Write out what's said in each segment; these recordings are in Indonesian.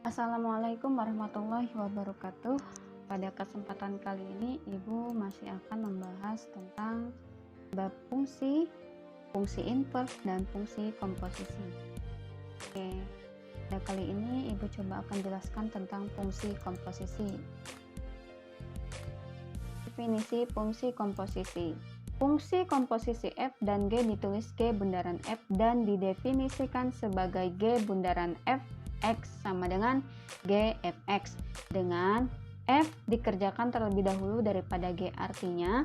Assalamualaikum warahmatullahi wabarakatuh. Pada kesempatan kali ini, Ibu masih akan membahas tentang bab fungsi, fungsi inverse, dan fungsi komposisi. Oke, pada kali ini Ibu coba akan jelaskan tentang fungsi komposisi. Definisi fungsi komposisi. Fungsi komposisi f dan g ditulis g bundaran f dan didefinisikan sebagai g bundaran f x sama dengan g fx, dengan f dikerjakan terlebih dahulu daripada g. Artinya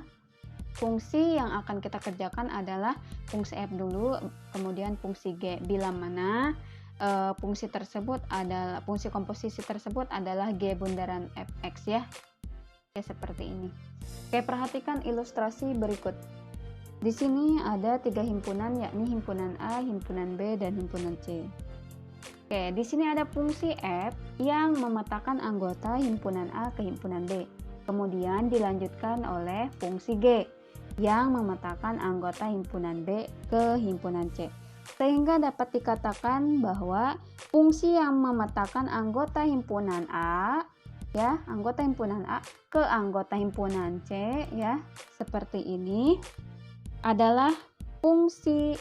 fungsi yang akan kita kerjakan adalah fungsi f dulu, kemudian fungsi g, bila mana fungsi komposisi tersebut adalah g bundaran fx ya. Oke, seperti ini. Oke, perhatikan ilustrasi berikut. Di sini ada 3 himpunan, yakni himpunan A, himpunan B, dan himpunan C. Oke, di sini ada fungsi f yang memetakan anggota himpunan A ke himpunan B. Kemudian dilanjutkan oleh fungsi g yang memetakan anggota himpunan B ke himpunan C. Sehingga dapat dikatakan bahwa fungsi yang memetakan anggota himpunan A ya, anggota himpunan A ke anggota himpunan C ya, seperti ini, adalah fungsi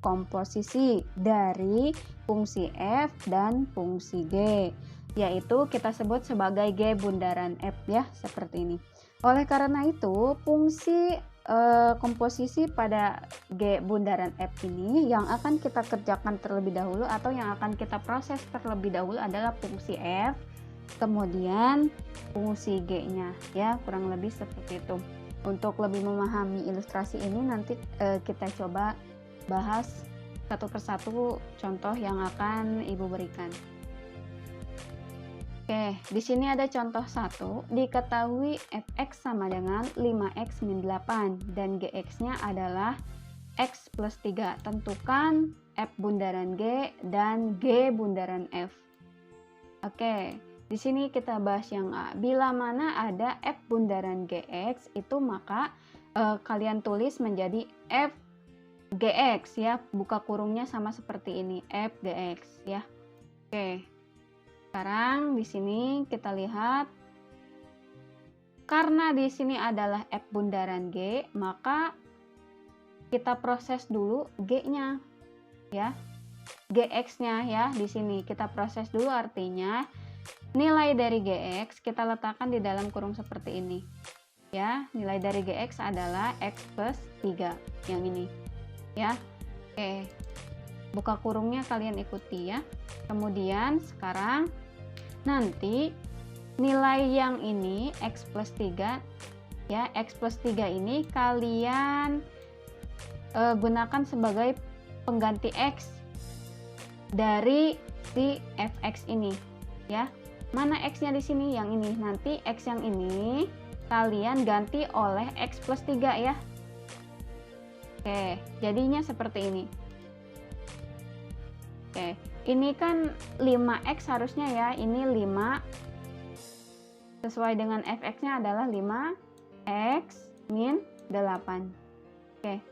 komposisi dari fungsi f dan fungsi g, yaitu kita sebut sebagai g bundaran f ya, seperti ini. Oleh karena itu, fungsi komposisi pada g bundaran f ini yang akan kita kerjakan terlebih dahulu atau yang akan kita proses terlebih dahulu adalah fungsi f, kemudian fungsi g-nya ya, kurang lebih seperti itu. Untuk lebih memahami ilustrasi ini nanti kita coba bahas satu persatu contoh yang akan Ibu berikan. Oke, di sini ada contoh 1. Diketahui fx sama dengan 5x min 8 dan gx-nya adalah x plus 3. Tentukan f bundaran g dan g bundaran f. Oke, di sini kita bahas yang A. Bila mana ada f bundaran gx itu maka kalian tulis menjadi f gx ya, buka kurungnya sama seperti ini, f gx ya. Oke. Sekarang di sini kita lihat, karena di sini adalah f bundaran g, maka kita proses dulu g-nya ya. Gx-nya ya, di sini kita proses dulu, artinya nilai dari gx kita letakkan di dalam kurung seperti ini ya. Nilai dari gx adalah x plus 3 yang ini ya. Oke, buka kurungnya kalian ikuti ya. Kemudian sekarang nanti nilai yang ini x plus 3 ya, x plus 3 ini kalian gunakan sebagai pengganti x dari si fx ini ya. Mana x-nya di sini? Yang ini. Nanti x yang ini kalian ganti oleh x plus 3 ya. Oke, jadinya seperti ini. Oke, ini kan 5x harusnya ya. Ini 5 sesuai dengan fx-nya adalah 5x min 8. Oke.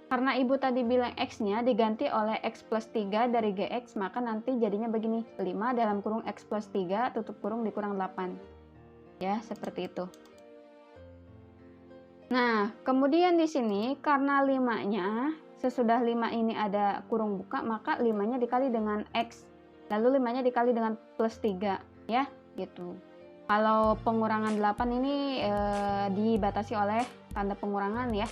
Karena Ibu tadi bilang x-nya diganti oleh x plus 3 dari gx, maka nanti jadinya begini, 5 dalam kurung x plus 3 tutup kurung dikurang 8 ya, seperti itu. Nah, kemudian di sini karena 5-nya sesudah 5 ini ada kurung buka, maka 5-nya dikali dengan x, lalu 5-nya dikali dengan plus 3 ya, gitu. Kalau pengurangan 8 ini dibatasi oleh tanda pengurangan ya.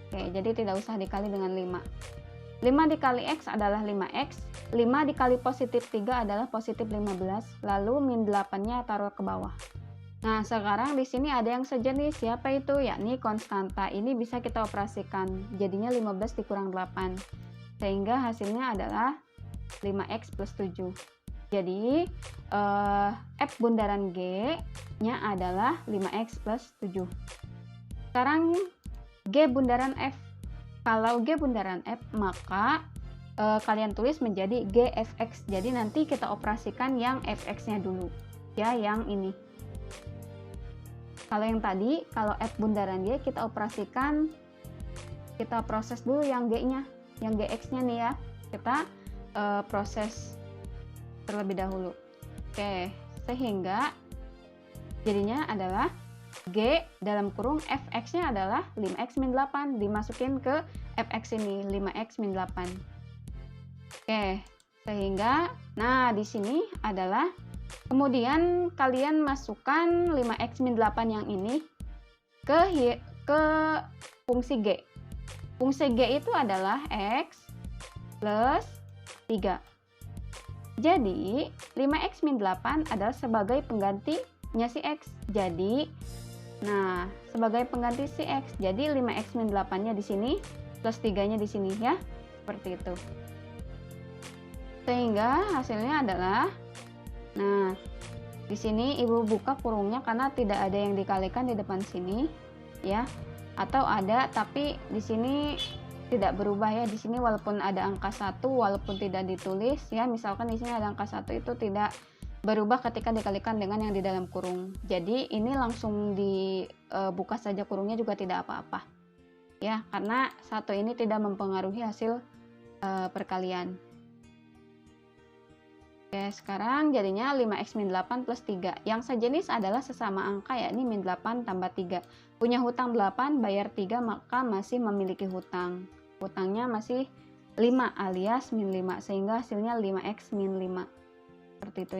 Oke, jadi tidak usah dikali dengan 5. 5 dikali x adalah 5x, 5 dikali positif 3 adalah positif 15, lalu min 8-nya taruh ke bawah. Nah, sekarang di sini ada yang sejenis, siapa itu? Yakni konstanta. Ini bisa kita operasikan, jadinya 15 dikurang 8, sehingga hasilnya adalah 5x plus 7. Jadi f bundaran g-nya adalah 5x plus 7. Sekarang g bundaran f. Kalau g bundaran f, maka kalian tulis menjadi g fx. Jadi nanti kita operasikan yang fx-nya dulu ya, yang ini. Kalau yang tadi, kalau f bundaran g kita operasikan, kita proses dulu yang g-nya, yang gx-nya nih ya. Kita proses terlebih dahulu. Oke, sehingga jadinya adalah G dalam kurung fx-nya adalah 5x min 8, dimasukin ke fx ini 5x min 8. Oke, sehingga nah di sini adalah kemudian kalian masukkan 5x min 8 yang ini ke fungsi G. Fungsi G itu adalah x plus 3. Jadi 5x min 8 adalah sebagai penggantinya si x. Jadi nah, sebagai pengganti si x. Jadi 5x min 8-nya di sini plus 3-nya di sini ya. Seperti itu. Sehingga hasilnya adalah nah, di sini Ibu buka kurungnya karena tidak ada yang dikalikan di depan sini ya. Atau ada tapi di sini tidak berubah ya. Di sini walaupun ada angka 1 walaupun tidak ditulis ya. Misalkan di sini ada angka 1 itu tidak berubah ketika dikalikan dengan yang di dalam kurung. Jadi ini langsung dibuka saja kurungnya juga tidak apa-apa. Ya, karena 1 ini tidak mempengaruhi hasil perkalian. Oke, sekarang jadinya 5x min 8 plus 3. Yang sejenis adalah sesama angka yakni min 8 tambah 3. Punya hutang 8, bayar 3, maka masih memiliki hutang. Hutangnya masih 5 alias min 5, sehingga hasilnya 5x min 5. Seperti itu.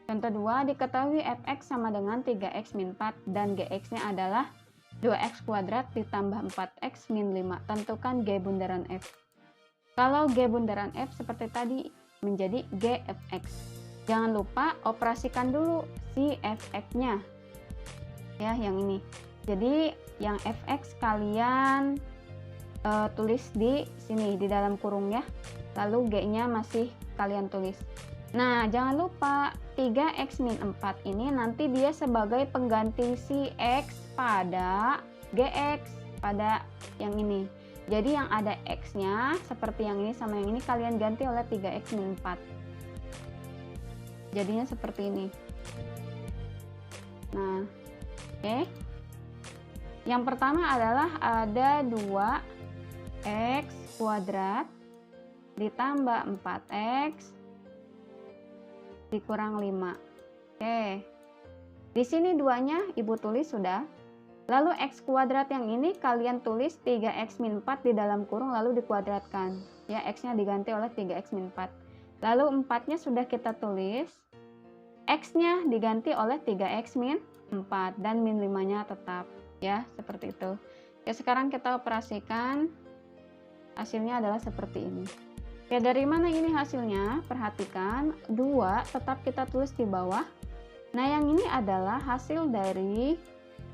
Contoh 2, diketahui fx sama dengan 3x min 4 dan gx-nya adalah 2x kuadrat ditambah 4x min 5. Tentukan g bundaran f. Kalau g bundaran f seperti tadi menjadi g fx. Jangan lupa operasikan dulu si fx-nya. Ya, yang ini. Jadi yang fx kalian tulis di sini di dalam kurung ya. Lalu g-nya masih kalian tulis. Nah, jangan lupa 3x min 4 ini nanti dia sebagai pengganti si x pada gx, pada yang ini. Jadi yang ada x-nya seperti yang ini sama yang ini kalian ganti oleh 3x min 4. Jadinya seperti ini. Nah, oke. Yang pertama adalah ada 2x kuadrat ditambah 4x dikurang 5. Oke. Di sini 2-nya Ibu tulis sudah. Lalu x kuadrat yang ini kalian tulis 3x min 4 di dalam kurung lalu dikuadratkan. Ya, x-nya diganti oleh 3x min 4. Lalu 4-nya sudah kita tulis. X-nya diganti oleh 3x min 4 dan min 5-nya tetap. Ya, seperti itu. Ya, sekarang kita operasikan. Hasilnya adalah seperti ini. Ya, dari mana ini hasilnya? Perhatikan, 2 tetap kita tulis di bawah. Nah, yang ini adalah hasil dari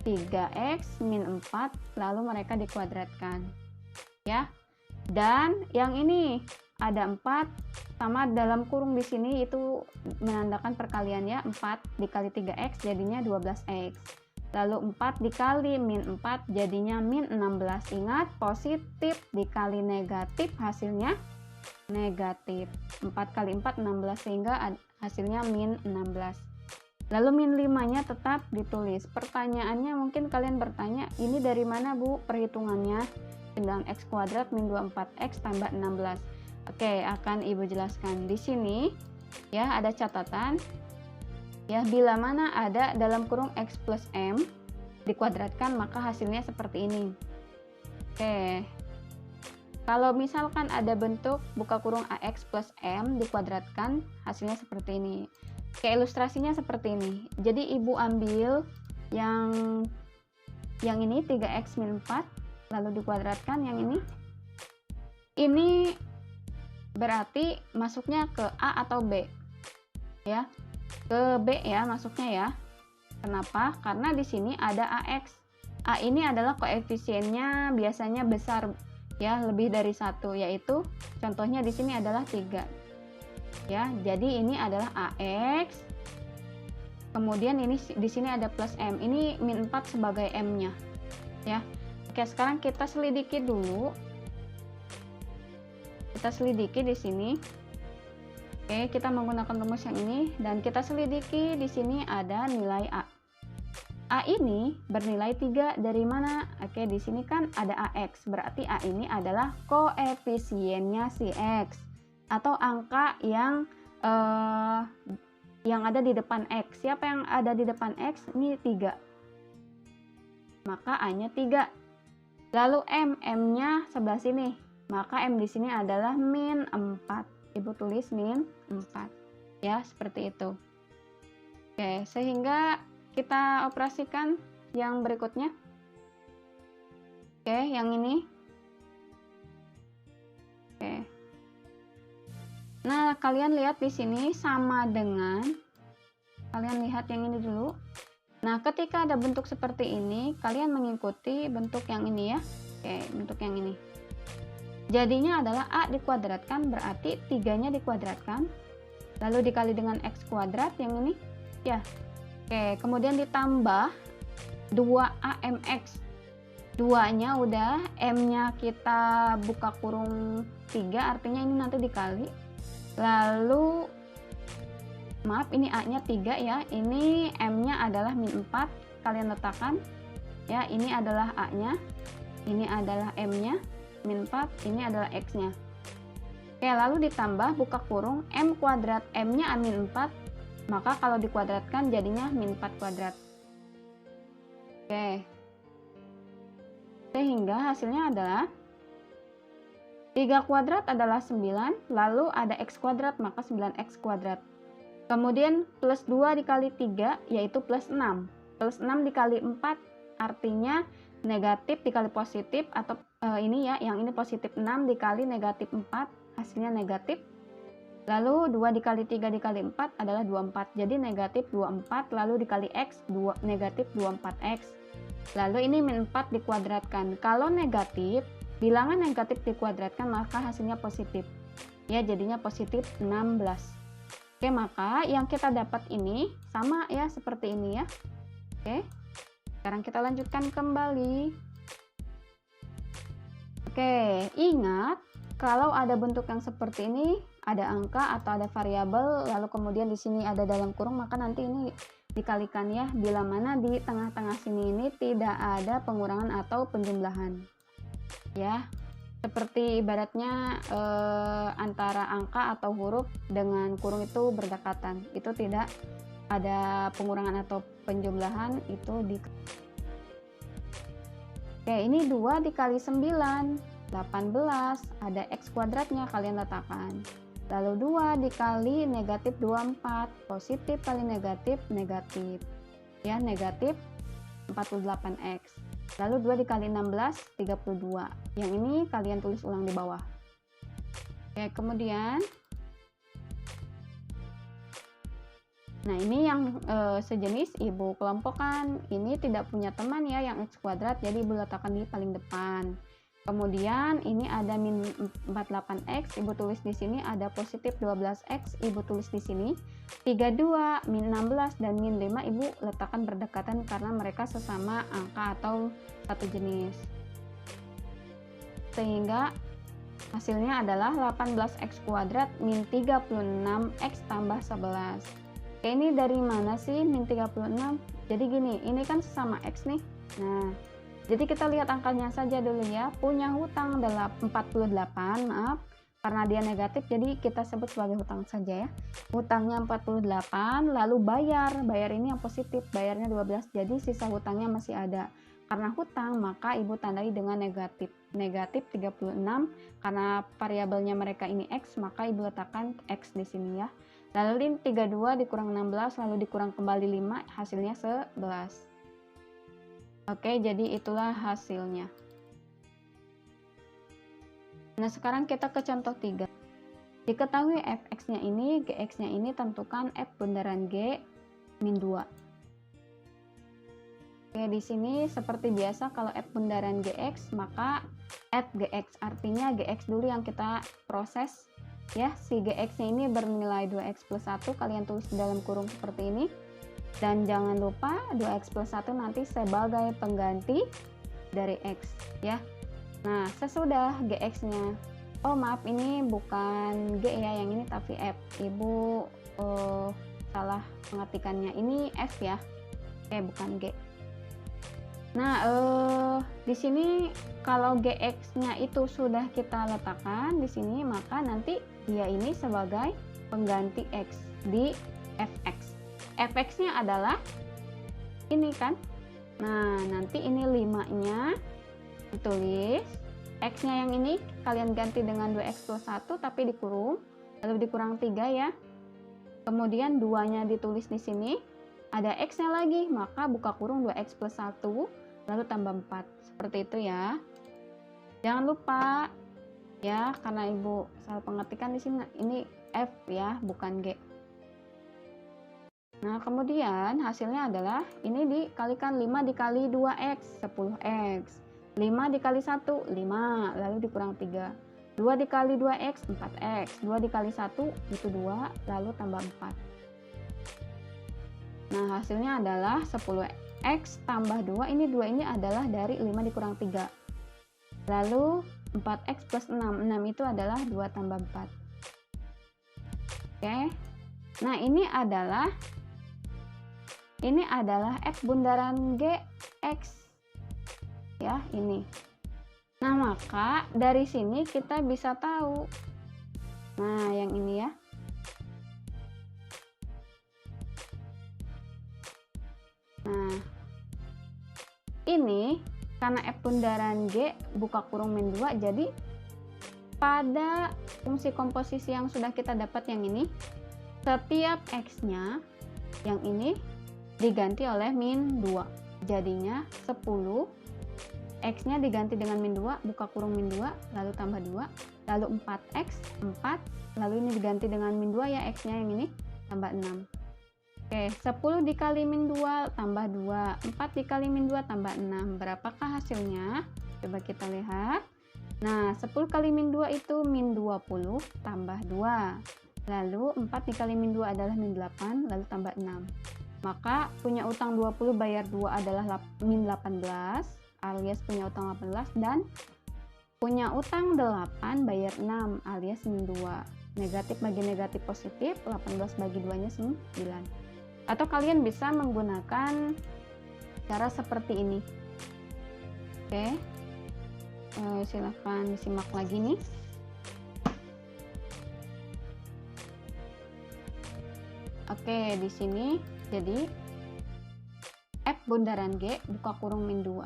3x min 4 lalu mereka dikuadratkan ya. Dan yang ini ada 4 sama dalam kurung di sini itu menandakan perkalian ya. 4 dikali 3x jadinya 12x. Lalu 4 dikali min 4 jadinya min 16. Ingat, positif dikali negatif hasilnya negatif. 4 kali 4 16 sehingga hasilnya min 16. Lalu min 5-nya tetap ditulis. Pertanyaannya mungkin kalian bertanya, ini dari mana Bu perhitungannya? 9x kuadrat min 24x tambah 16. Oke, akan Ibu jelaskan. Di sini ya ada catatan. Ya, bila mana ada dalam kurung x plus m dikuadratkan maka hasilnya seperti ini. Oke. Kalau misalkan ada bentuk buka kurung ax plus m dikuadratkan hasilnya seperti ini. Kayak ilustrasinya seperti ini. Jadi Ibu ambil yang ini 3x min 4 lalu dikuadratkan yang ini. Ini berarti masuknya ke A atau B. Ya. Ke B ya masuknya ya. Kenapa? Karena di sini ada AX. A ini adalah koefisiennya biasanya besar ya, lebih dari 1 yaitu contohnya di sini adalah 3. Ya, jadi ini adalah AX. Kemudian ini di sini ada plus M. Ini min 4 sebagai M-nya. Ya. Oke, sekarang kita selidiki dulu. Kita selidiki di sini. Oke, kita menggunakan rumus yang ini dan kita selidiki di sini ada nilai A. A ini bernilai 3 dari mana? Oke, di sini kan ada AX. Berarti A ini adalah koefisiennya si X. Atau angka yang yang ada di depan X. Siapa yang ada di depan X? Ini 3. Maka A-nya 3. Lalu M-nya sebelah sini. Maka M di sini adalah min 4. Ibu tulis min 4. Ya, seperti itu. Oke, sehingga kita operasikan yang berikutnya. Oke, yang ini. Oke. Nah, kalian lihat di sini sama dengan, kalian lihat yang ini dulu. Nah, ketika ada bentuk seperti ini, kalian mengikuti bentuk yang ini ya. Oke, bentuk yang ini. Jadinya adalah A dikuadratkan, berarti 3-nya dikuadratkan. Lalu dikali dengan X kuadrat yang ini. Ya. Oke, kemudian ditambah 2AMX. 2-nya udah, M-nya kita buka kurung 3, artinya ini nanti dikali. Lalu maaf, ini A-nya 3 ya, ini M-nya adalah min 4, kalian letakkan ya, ini adalah A-nya, ini adalah M-nya min 4, ini adalah X-nya. Oke, lalu ditambah buka kurung M kuadrat, M-nya min 4, maka kalau dikuadratkan jadinya min 4 kuadrat. Oke, sehingga hasilnya adalah 3 kuadrat adalah 9, lalu ada X kuadrat, maka 9X kuadrat. Kemudian plus 2 dikali 3, yaitu plus 6. Plus 6 dikali 4, artinya negatif dikali positif, atau ini ya, yang ini positif 6 dikali negatif 4, hasilnya negatif. Lalu 2 dikali 3 dikali 4 adalah 24, jadi negatif 24, lalu dikali X, negatif 24X. Lalu ini min 4 dikuadratkan. Kalau negatif, bilangan negatif dikuadratkan maka hasilnya positif. Ya, jadinya positif 16. Oke, maka yang kita dapat ini sama ya seperti ini ya. Oke. Sekarang kita lanjutkan kembali. Oke, ingat kalau ada bentuk yang seperti ini, ada angka atau ada variabel, lalu kemudian di sini ada dalam kurung, maka nanti ini dikalikan ya, bila mana di tengah-tengah sini ini tidak ada pengurangan atau penjumlahan. Ya, seperti ibaratnya antara angka atau huruf dengan kurung itu berdekatan, itu tidak ada pengurangan atau penjumlahan, itu di. Oke, ini 2 dikali 9, 18, ada X kuadratnya, kalian letakkan. Lalu 2 dikali negatif 24, positif kali negatif, negatif. Ya, negatif 48X. Lalu 2 dikali 16, 32. Yang ini kalian tulis ulang di bawah. Oke, kemudian nah ini yang sejenis ibu kelompokkan, ini tidak punya teman ya yang X kuadrat, jadi ibu letakkan di paling depan. Kemudian ini ada min 48X, ibu tulis di sini, ada positif 12X, ibu tulis di sini. 32, min 16 dan min 5 ibu letakkan berdekatan karena mereka sesama angka atau satu jenis. Sehingga hasilnya adalah 18X kuadrat min 36X tambah 11. Oke, ini dari mana sih min 36? Jadi gini, ini kan sesama X nih. Nah, jadi kita lihat angkanya saja dulu ya. Punya hutang adalah 48, maaf. Karena dia negatif, jadi kita sebut sebagai hutang saja ya. Hutangnya 48, lalu bayar ini yang positif, bayarnya 12, jadi sisa hutangnya masih ada. Karena hutang, maka ibu tandai dengan negatif. Negatif 36, karena variabelnya mereka ini X, maka ibu letakkan X di sini ya. Lalu 32 dikurang 16, lalu dikurang kembali 5, hasilnya 11. Oke, jadi itulah hasilnya. Nah, sekarang kita ke contoh 3. Diketahui fx-nya ini, gx-nya ini, tentukan f bundaran g min 2. Oke, di sini seperti biasa kalau f bundaran gx, maka f gx, artinya gx dulu yang kita proses. Ya, si gx-nya ini bernilai 2x plus 1, kalian tulis di dalam kurung seperti ini. Dan jangan lupa 2x plus 1 nanti sebagai pengganti dari x ya. Nah, sesudah gx-nya, oh maaf ini bukan g ya yang ini tapi f, ibu salah mengartikannya, ini f ya, oke bukan g. Nah, di sini kalau gx-nya itu sudah kita letakkan di sini, maka nanti dia ini sebagai pengganti x di fx. Fx-nya adalah ini kan. Nah, nanti ini 5-nya ditulis. X-nya yang ini kalian ganti dengan 2x plus 1 tapi dikurung, lalu dikurang 3 ya. Kemudian 2-nya ditulis di sini. Ada X-nya lagi, maka buka kurung 2x plus 1, lalu tambah 4. Seperti itu ya. Jangan lupa ya, karena Ibu salah pengetikan di sini, ini F ya, bukan G. Nah, kemudian hasilnya adalah ini dikalikan 5 dikali 2x, 10x. 5 dikali 1, 5, lalu dikurang 3. 2 dikali 2x, 4x. 2 dikali 1, itu 2, lalu tambah 4. Nah, hasilnya adalah 10x tambah 2, ini 2 ini adalah dari 5 dikurang 3. Lalu 4x plus 6, 6 itu adalah 2 tambah 4. Oke. Nah, ini adalah F bundaran Gx. Ya, ini. Nah, maka dari sini kita bisa tahu. Nah, yang ini ya. Nah, ini karena F bundaran G buka kurung min 2, jadi pada fungsi komposisi yang sudah kita dapat yang ini, setiap X-nya yang ini diganti oleh min 2. Jadinya 10, X-nya diganti dengan min 2, buka kurung min 2, lalu tambah 2, lalu 4X, 4, lalu ini diganti dengan min 2 ya, X-nya yang ini, tambah 6. Oke, 10 dikali min 2 tambah 2, 4 dikali min 2 tambah 6. Berapakah hasilnya? Coba kita lihat. Nah, 10 kali min 2 itu min 20 tambah 2. Lalu 4 dikali min 2 adalah min 8, lalu tambah 6. Maka punya utang 20 bayar 2 adalah min 18, alias punya utang 18, dan punya utang 8 bayar 6 alias min 2. Negatif bagi negatif positif, 18 bagi 2 nya 9. Atau kalian bisa menggunakan cara seperti ini. Oke, silahkan disimak lagi nih. Oke, di sini jadi F bundaran G buka kurung min 2,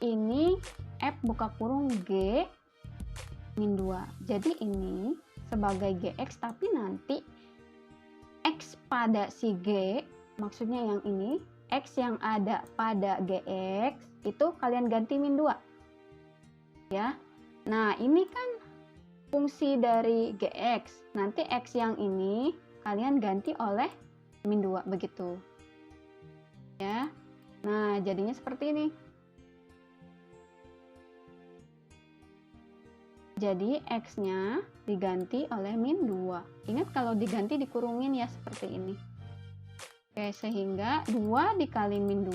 ini F buka kurung G min 2. Jadi ini sebagai Gx, tapi nanti X pada si G, maksudnya yang ini, X yang ada pada Gx itu kalian ganti min 2 ya. Nah, ini kan fungsi dari Gx, nanti X yang ini kalian ganti oleh min 2 begitu ya. Nah, jadinya seperti ini. Jadi X-nya diganti oleh min 2. Ingat kalau diganti dikurungin ya, seperti ini. Oke, sehingga 2 dikali min 2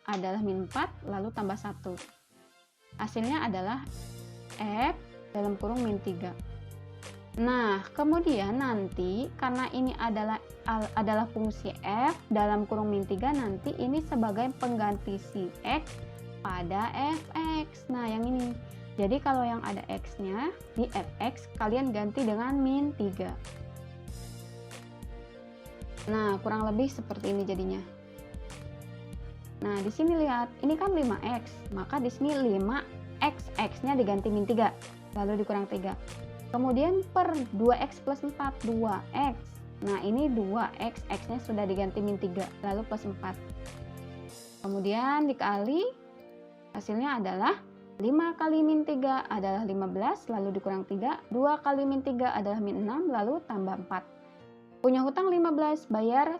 adalah min 4, lalu tambah 1. Hasilnya adalah F dalam kurung min 3. Nah, kemudian nanti karena ini adalah fungsi F dalam kurung min 3, nanti ini sebagai pengganti si X pada Fx. Nah, yang ini. Jadi kalau yang ada X-nya di Fx, kalian ganti dengan min 3. Nah, kurang lebih seperti ini jadinya. Nah, di sini lihat, ini kan 5X, maka di sini 5X, X-nya diganti min 3, lalu dikurang 3. Kemudian per 2X plus 4, 2X. Nah, ini 2X, X-nya sudah diganti min 3, lalu plus 4. Kemudian dikali, hasilnya adalah 5 kali min 3 adalah 15, lalu dikurang 3. 2 kali min 3 adalah min 6, lalu tambah 4. Punya hutang 15, bayar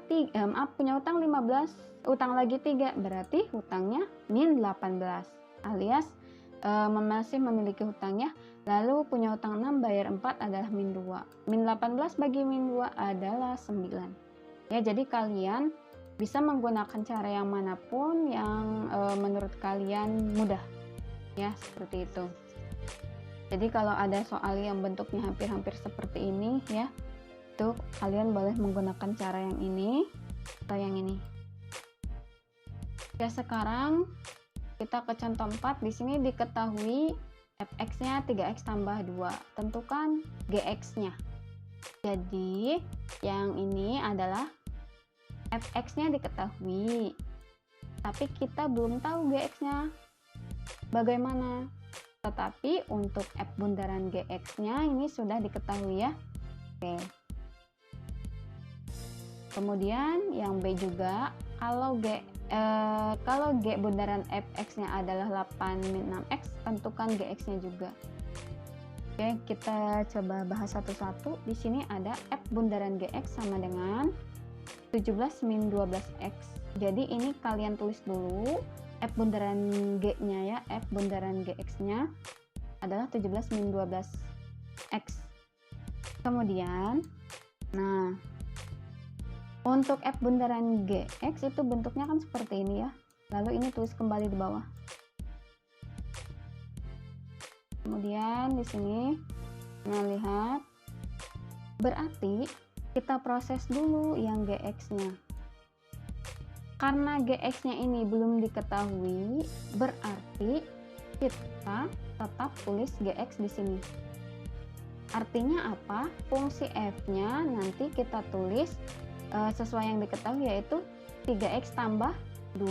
punya hutang 15, utang lagi 3, berarti hutangnya min 18, alias masih memiliki hutangnya. Lalu punya hutang 6, bayar 4 adalah min 2. Min 18 bagi min 2 adalah 9. Ya, jadi kalian bisa menggunakan cara yang manapun yang menurut kalian mudah. Ya, seperti itu. Jadi kalau ada soal yang bentuknya hampir-hampir seperti ini ya, itu kalian boleh menggunakan cara yang ini atau yang ini. Ya, sekarang kita ke contoh 4. Di sini diketahui Fx-nya 3x tambah 2. Tentukan Gx-nya. Jadi yang ini adalah fx-nya diketahui, tapi kita belum tahu gx-nya bagaimana. Tetapi untuk f bundaran gx-nya ini sudah diketahui ya. Oke. Kemudian yang B juga, kalau G bundaran fx-nya adalah 8 min 6x, tentukan gx-nya juga. Oke, kita coba bahas satu-satu. Di sini ada f bundaran gx sama dengan 17 min 12x. Jadi ini kalian tulis dulu f bundaran g-nya ya, f bundaran gx-nya adalah 17 min 12x. Kemudian, nah, untuk f bundaran gx itu bentuknya kan seperti ini ya. Lalu ini tulis kembali di bawah. Kemudian di sini, nah lihat, berarti kita proses dulu yang gx-nya. Karena gx-nya ini belum diketahui, berarti kita tetap tulis gx di sini. Artinya apa? Fungsi f-nya nanti kita tulis sesuai yang diketahui, yaitu 3x tambah 2.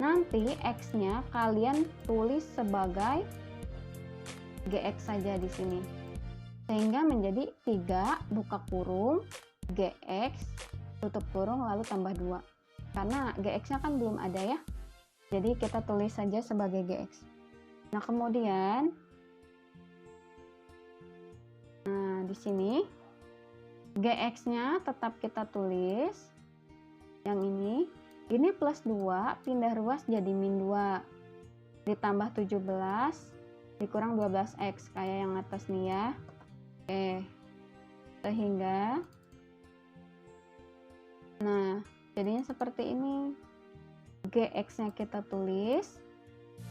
Nanti x-nya kalian tulis sebagai gx saja di sini. Sehingga menjadi 3 buka kurung gx tutup kurung lalu tambah 2. Karena gx-nya kan belum ada ya. Jadi kita tulis saja sebagai gx. Nah, kemudian di sini gx-nya tetap kita tulis yang ini plus 2 pindah ruas jadi min 2 ditambah 17 dikurang 12x kayak yang atas nih ya. Oke, sehingga nah jadinya seperti ini. Gx-nya kita tulis,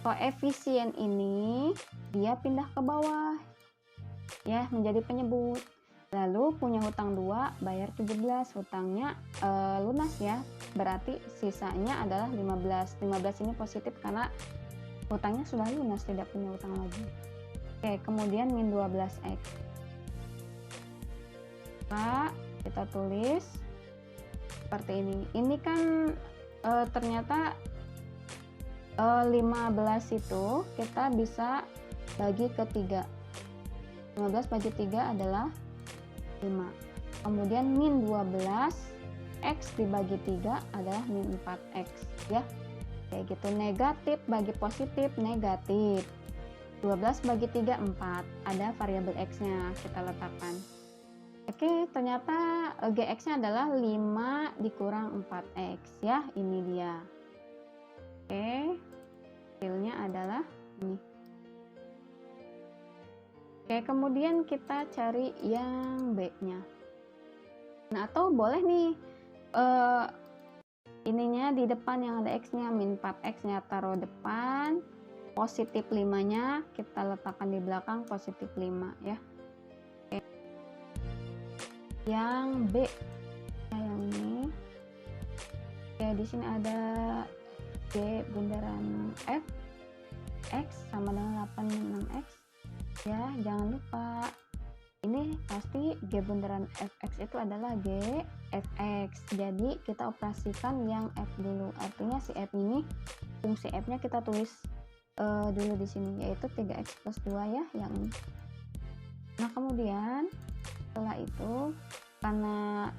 koefisien ini dia pindah ke bawah ya, menjadi penyebut. Lalu punya hutang 2, bayar 17, hutangnya lunas ya, berarti sisanya adalah 15. 15 ini positif karena hutangnya sudah lunas, tidak punya hutang lagi. Oke, kemudian min 12x. Pak, kita tulis seperti ini. Ini kan ternyata 15 itu kita bisa bagi ke 3. 15 bagi 3 adalah 5. Kemudian min 12 x dibagi 3 adalah min 4x ya. Kayak gitu, negatif bagi positif negatif. 12 bagi 3 4. Ada variabel x-nya kita letakkan. Oke, ternyata gx-nya adalah 5 dikurang 4x ya, ini dia. Oke, hasilnya adalah ini. Oke, kemudian kita cari yang B-nya. Nah, atau boleh nih ininya di depan yang ada x-nya, min 4x-nya taruh depan, positif 5-nya kita letakkan di belakang positif 5 ya. Oke. Yang B, yang ini. Oke, di sini ada G bundaran f x sama dengan 8 min 6x ya. Jangan lupa ini pasti G bundaran fx itu adalah G fx. Jadi kita operasikan yang f dulu. Artinya si f ini, fungsi f-nya kita tulis dulu di sini, yaitu 3x plus 2 ya, yang ini. Nah, kemudian setelah itu karena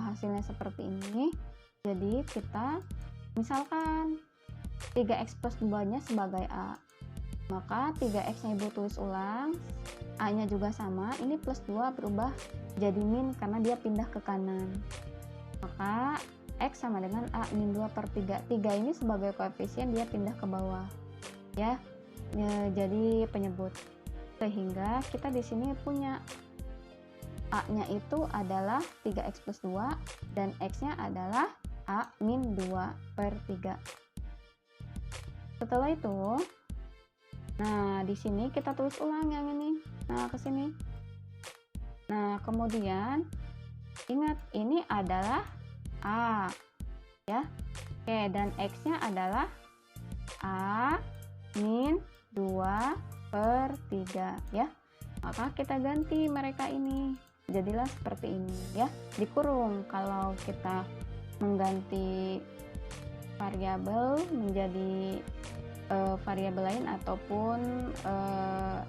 hasilnya seperti ini, jadi kita misalkan 3x plus 2 nya sebagai a, maka 3x nya ibu tulis ulang, a nya juga sama, ini plus 2 berubah jadi min karena dia pindah ke kanan, maka x sama dengan a min 2 per 3. 3 ini sebagai koefisien, dia pindah ke bawah ya, jadi penyebut. Sehingga kita di sini punya a nya itu adalah 3x plus 2 dan x nya adalah a min 2 per 3. Setelah itu, nah di sini kita tulis ulang yang ini. Nah, ke sini. Nah, kemudian ingat ini adalah a ya. Oke, dan x-nya adalah a min 2 per 3 ya. Maka kita ganti mereka ini. Jadilah seperti ini ya. Dikurung kalau kita mengganti variabel menjadi variabel lain ataupun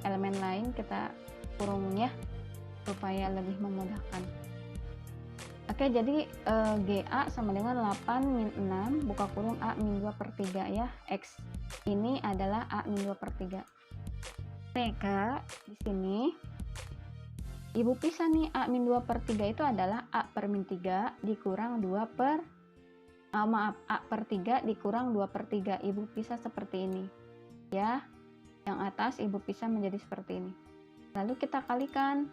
elemen lain, kita kurung ya supaya lebih memudahkan. Oke, jadi GA sama dengan 8 min 6 buka kurung A min 2 per 3 ya. X ini adalah A min 2 per 3. Maka di sini Ibu pisah nih, A min 2 per 3 itu adalah A per min 3 dikurang 2 per A per 3 dikurang 2 per 3. Ibu pisah seperti ini ya. Yang atas ibu pisah menjadi seperti ini. Lalu kita kalikan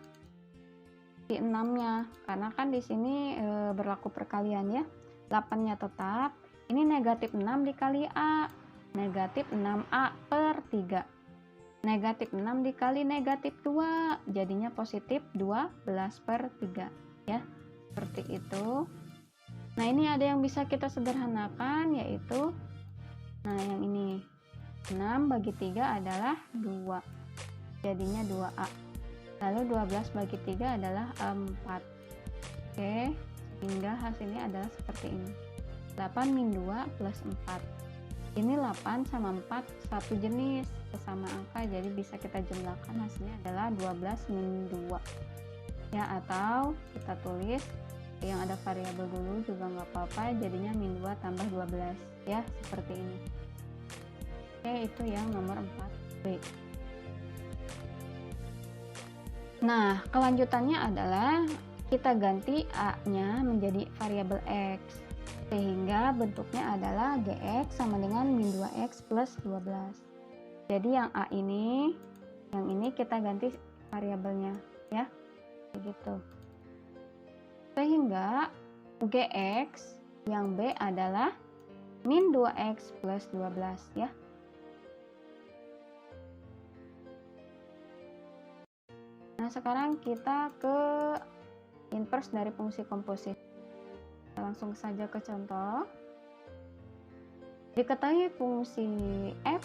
si 6-nya, karena kan di sini berlaku perkalian ya. 8-nya tetap. Ini negatif 6 dikali A, negatif 6A per 3. Negatif 6 dikali negatif 2, jadinya positif 12 per 3 ya. Seperti itu. Nah, ini ada yang bisa kita sederhanakan, yaitu yang ini 6 bagi 3 adalah 2, jadinya 2A. Lalu 12 bagi 3 adalah 4. Oke, sehingga hasilnya adalah seperti ini. 8 min 2 plus 4. Ini 8 sama 4 satu jenis, sesama angka, jadi bisa kita jumlahkan, hasilnya adalah 12 min 2 ya. Atau kita tulis yang ada variabel dulu juga nggak apa-apa, jadinya min 2 tambah 12 ya, seperti ini. Oke, itu yang nomor 4B. Nah, kelanjutannya adalah kita ganti A-nya menjadi variabel X, sehingga bentuknya adalah GX sama dengan min 2X plus 12. Jadi yang A ini, yang ini kita ganti variabelnya ya, begitu. Sehingga GX yang B adalah min 2X plus 12 ya. Nah, sekarang kita ke inverse dari fungsi komposit. Langsung saja ke contoh. Diketahui fungsi f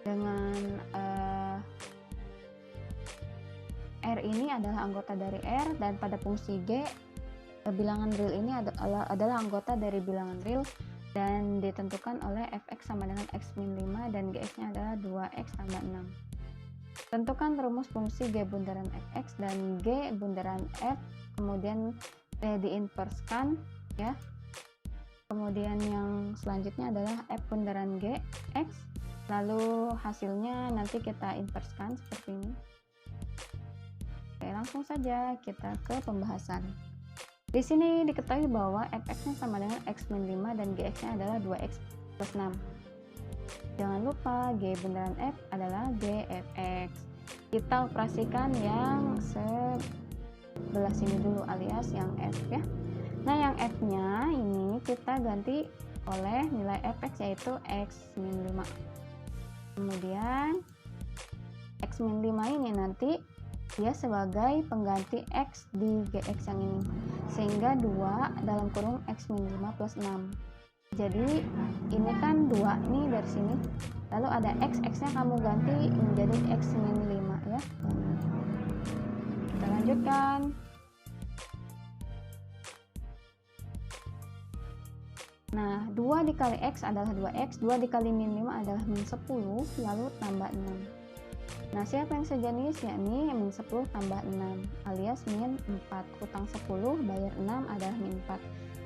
dengan R ini adalah anggota dari R, dan pada fungsi G bilangan real ini adalah anggota dari bilangan real dan ditentukan oleh fx sama dengan x min 5 dan gx-nya adalah 2x tambah 6. Tentukan rumus fungsi G bundaran fx dan G bundaran f, kemudian diinverskan ya. Kemudian yang selanjutnya adalah f bundaran G x, lalu hasilnya nanti kita inverskan seperti ini. Oke, langsung saja kita ke pembahasan. Di sini diketahui bahwa fx-nya sama dengan x min 5 dan gx-nya adalah 2x plus 6. Jangan lupa G bundaran f adalah GFX. Kita operasikan yang sebelah sini dulu alias yang f ya. Nah, yang f-nya ini kita ganti oleh nilai fx yaitu x min 5. Kemudian x min 5 ini nanti dia sebagai pengganti x di gx yang ini, sehingga 2 dalam kurung x min 5 plus 6. Jadi ini kan 2 nih dari sini, lalu ada x nya kamu ganti menjadi x min 5 ya. Kita lanjutkan. Nah, 2 dikali x adalah 2x, 2 dikali min 5 adalah min 10, lalu tambah 6. Nah, siapa yang sejenis? Yakni min 10 tambah 6 alias min 4. Utang 10 bayar 6 adalah min 4.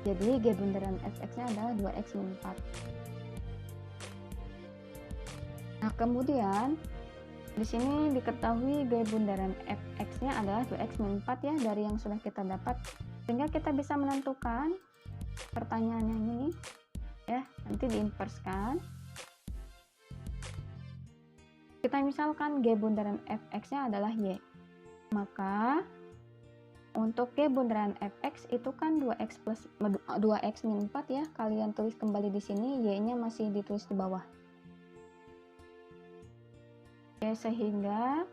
Jadi G bundaran fx-nya adalah 2x min 4. Nah, kemudian di sini diketahui G bundaran fx-nya adalah 2x min 4 ya, dari yang sudah kita dapat. Sehingga kita bisa menentukan pertanyaannya ini ya, nanti diinverskan. Kita misalkan G bundaran fx-nya adalah Y. Maka untuk G bundaran fx itu kan 2x min 4 ya. Kalian tulis kembali di sini, Y-nya masih ditulis di bawah. Oke, sehingga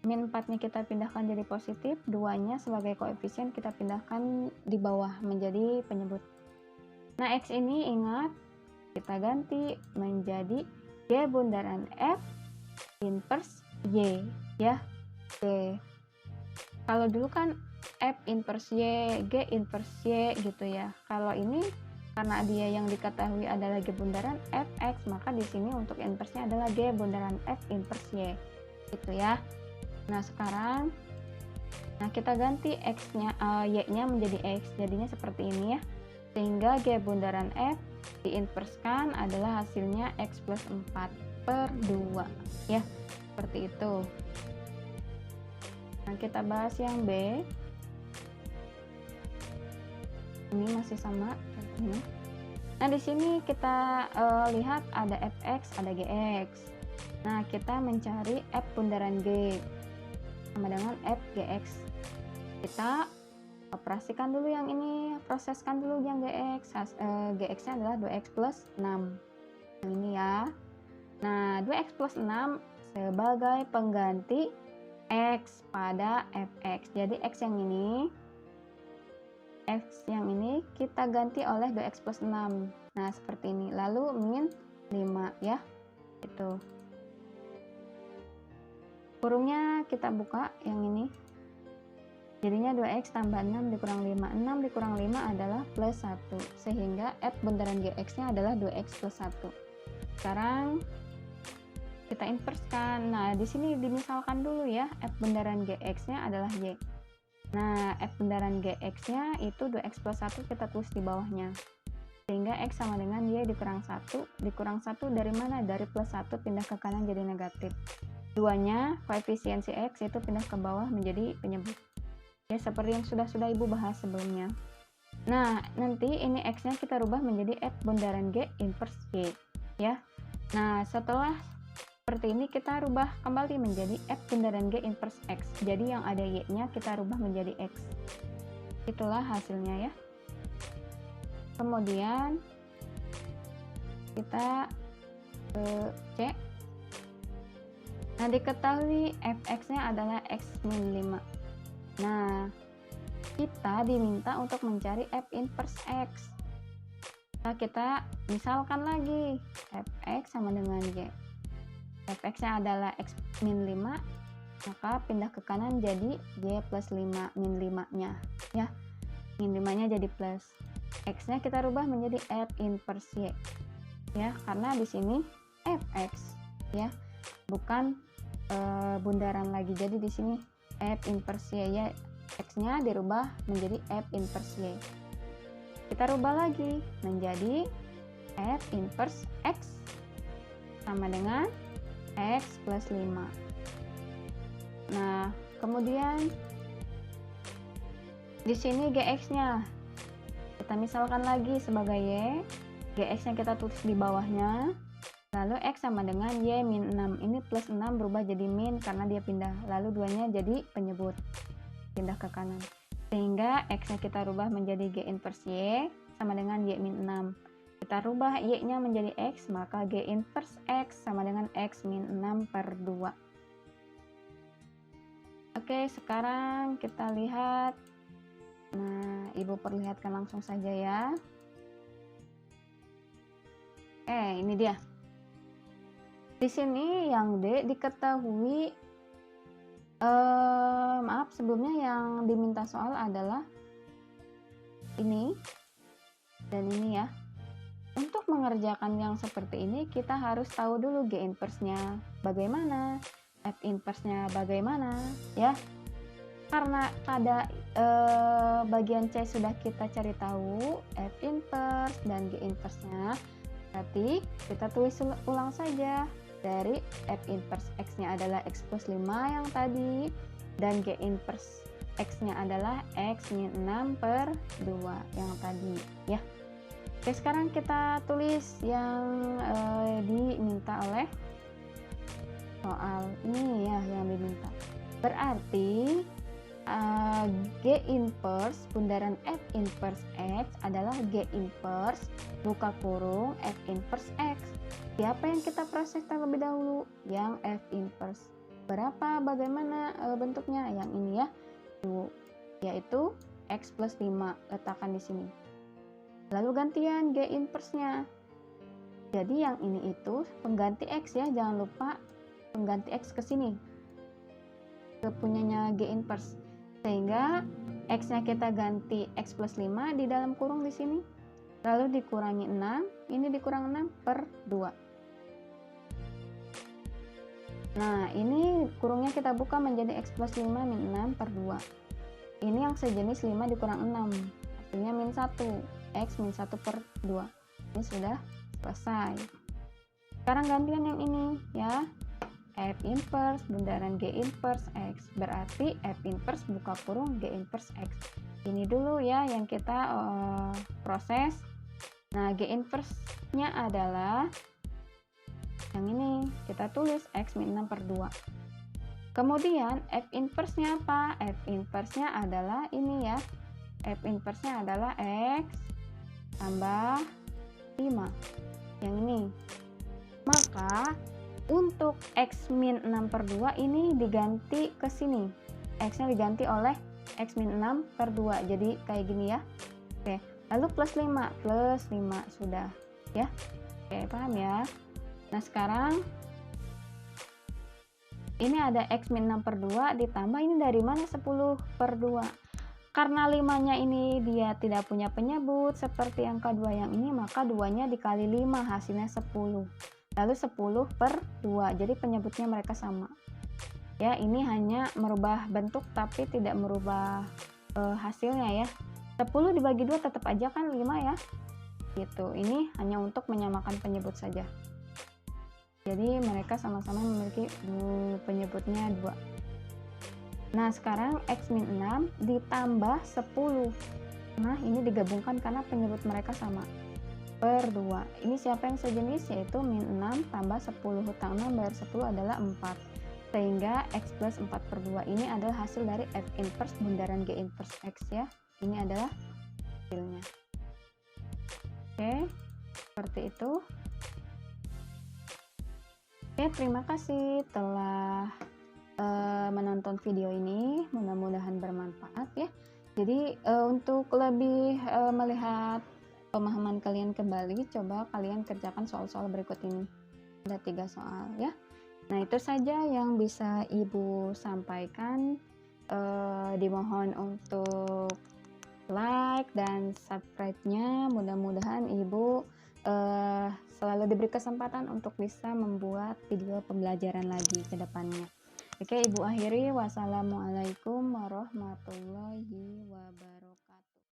min 4-nya kita pindahkan jadi positif, 2-nya sebagai koefisien kita pindahkan di bawah menjadi penyebut. Nah, X ini ingat kita ganti menjadi G bundaran F inverse Y ya. Oke. Kalau dulu kan F inverse Y, G inverse Y gitu ya. Kalau ini karena dia yang diketahui adalah G bundaran Fx, maka di sini untuk inversenya adalah G bundaran F inverse Y gitu ya. Nah sekarang kita ganti Y-nya menjadi X, jadinya seperti ini ya, sehingga G bundaran F diinverskan adalah hasilnya X plus 4/2 ya, seperti itu. Nah kita bahas yang B, ini masih sama contohnya. Nah di sini kita lihat ada Fx, ada Gx. Nah kita mencari F bundaran G sama dengan F Gx. Kita operasikan dulu yang ini, proseskan dulu yang Gx. Gx nya adalah 2x plus 6 yang ini ya. Nah 2x plus 6 sebagai pengganti X pada Fx. Jadi X yang ini kita ganti oleh 2x plus 6. Nah seperti ini, lalu min 5 ya, itu kurungnya kita buka yang ini, jadinya 2x tambah 6 dikurang 5, 6 dikurang 5 adalah plus 1, sehingga F bundaran Gx nya adalah 2x plus 1. Sekarang kita inverskan. Nah di sini dimisalkan dulu ya, F bundaran Gx nya adalah Y. Nah F bundaran Gx nya itu 2x plus 1 kita tulis di bawahnya, sehingga X sama dengan Y dikurang 1. Dikurang 1 dari mana? Dari plus 1 pindah ke kanan jadi negatif. Duanya koefisiensi X itu pindah ke bawah menjadi penyebut ya, seperti yang sudah ibu bahas sebelumnya. Nah nanti ini X nya kita rubah menjadi F bundaran G inverse Y ya. Nah setelah seperti ini kita rubah kembali menjadi F bundaran G inverse X, jadi yang ada Y nya kita rubah menjadi X. Itulah hasilnya ya. Kemudian kita cek. Nah diketahui Fx nya adalah X min 5. Nah kita diminta untuk mencari F inverse X. Nah kita misalkan lagi Fx sama dengan Y. Fx nya adalah X min 5, maka pindah ke kanan jadi Y plus 5, min 5 nya ya, min 5 nya jadi plus. X nya kita rubah menjadi F inverse Y ya, karena di sini Fx ya, bukan bundaran lagi, jadi di sini F inverse Y ya, X nya dirubah menjadi F inverse Y. Kita rubah lagi menjadi F inverse X sama dengan X plus 5. Nah kemudian di sini Gx nya kita misalkan lagi sebagai Y, Gx nya kita tulis di bawahnya, lalu X sama dengan Y min 6. Ini plus 6 berubah jadi min karena dia pindah, lalu duanya jadi penyebut, pindah ke kanan, sehingga X nya kita rubah menjadi G inverse Y sama dengan Y min 6. Kita rubah Y nya menjadi X, maka G inverse X sama dengan X min 6/2. Oke sekarang kita lihat. Nah ibu perlihatkan langsung saja ya. Ini dia. Di sini yang D diketahui, maaf sebelumnya yang diminta soal adalah ini dan ini ya. Untuk mengerjakan yang seperti ini kita harus tahu dulu G inverse-nya bagaimana, F inverse-nya bagaimana ya. Karena pada bagian C sudah kita cari tahu F inverse dan G inverse-nya, berarti kita tulis ulang saja. Dari F inverse X nya adalah X plus 5 yang tadi, dan G inverse X nya adalah X min 6/2 yang tadi ya. Oke sekarang kita tulis yang diminta oleh soal ini ya, yang diminta. Berarti G inverse bundaran F inverse X adalah G inverse buka kurung F inverse X. Siapa yang kita proses terlebih dahulu? Yang F inverse. Berapa? Bagaimana bentuknya? Yang ini ya, yaitu X plus 5. Letakkan di sini. Lalu gantian G inverse-nya. Jadi yang ini itu pengganti X ya, jangan lupa pengganti X ke sini, ke punyanya G inverse, sehingga X-nya kita ganti X plus 5 di dalam kurung di sini. Lalu dikurangi 6, ini dikurang 6 per 2. Nah, ini kurungnya kita buka menjadi X plus 5 min 6 per 2. Ini yang sejenis 5 dikurang 6. Hasilnya min 1. X min 1 per 2. Ini sudah selesai. Sekarang gantian yang ini ya. F inverse bundaran G inverse X. Berarti F inverse buka kurung G inverse X. Ini dulu ya yang kita proses. Nah, G inverse-nya adalah yang ini. Kita tulis X min 6 per 2. Kemudian F inverse-nya apa? F inverse-nya adalah ini ya. F inverse-nya adalah X tambah 5. Yang ini. Maka untuk X min 6 per 2 ini diganti ke sini. X-nya diganti oleh X min 6 per 2. Jadi kayak gini ya. Oke. Lalu plus 5. Plus 5 sudah. Ya. Oke, paham ya? Nah, sekarang ini ada X min 6 per 2 ditambah ini dari mana 10 per 2. Karena 5-nya ini dia tidak punya penyebut seperti angka 2 yang ini, maka 2-nya dikali 5 hasilnya 10. Lalu 10 per 2, jadi penyebutnya mereka sama. Ya, ini hanya merubah bentuk tapi tidak merubah hasilnya ya. 10 dibagi 2 tetap aja kan 5 ya. Gitu. Ini hanya untuk menyamakan penyebut saja. Jadi mereka sama-sama memiliki penyebutnya 2. Nah, sekarang X min 6 ditambah 10. Nah, ini digabungkan karena penyebut mereka sama. Per 2. Ini siapa yang sejenis? Yaitu min 6 tambah 10. Hutang 6 bayar 10 adalah 4. Sehingga X plus 4 per 2 ini adalah hasil dari F inverse bundaran G inverse X ya. Ini adalah hasilnya. Oke, seperti itu. Oke, terima kasih telah menonton video ini. Mudah-mudahan bermanfaat ya. Jadi untuk lebih melihat pemahaman kalian kembali, coba kalian kerjakan soal-soal berikut ini. Ada 3 soal ya. Nah, itu saja yang bisa Ibu sampaikan. Dimohon untuk like dan subscribe-nya. Mudah-mudahan Ibu selalu diberi kesempatan untuk bisa membuat video pembelajaran lagi ke depannya. Oke, Ibu akhiri. Wassalamualaikum warahmatullahi wabarakatuh.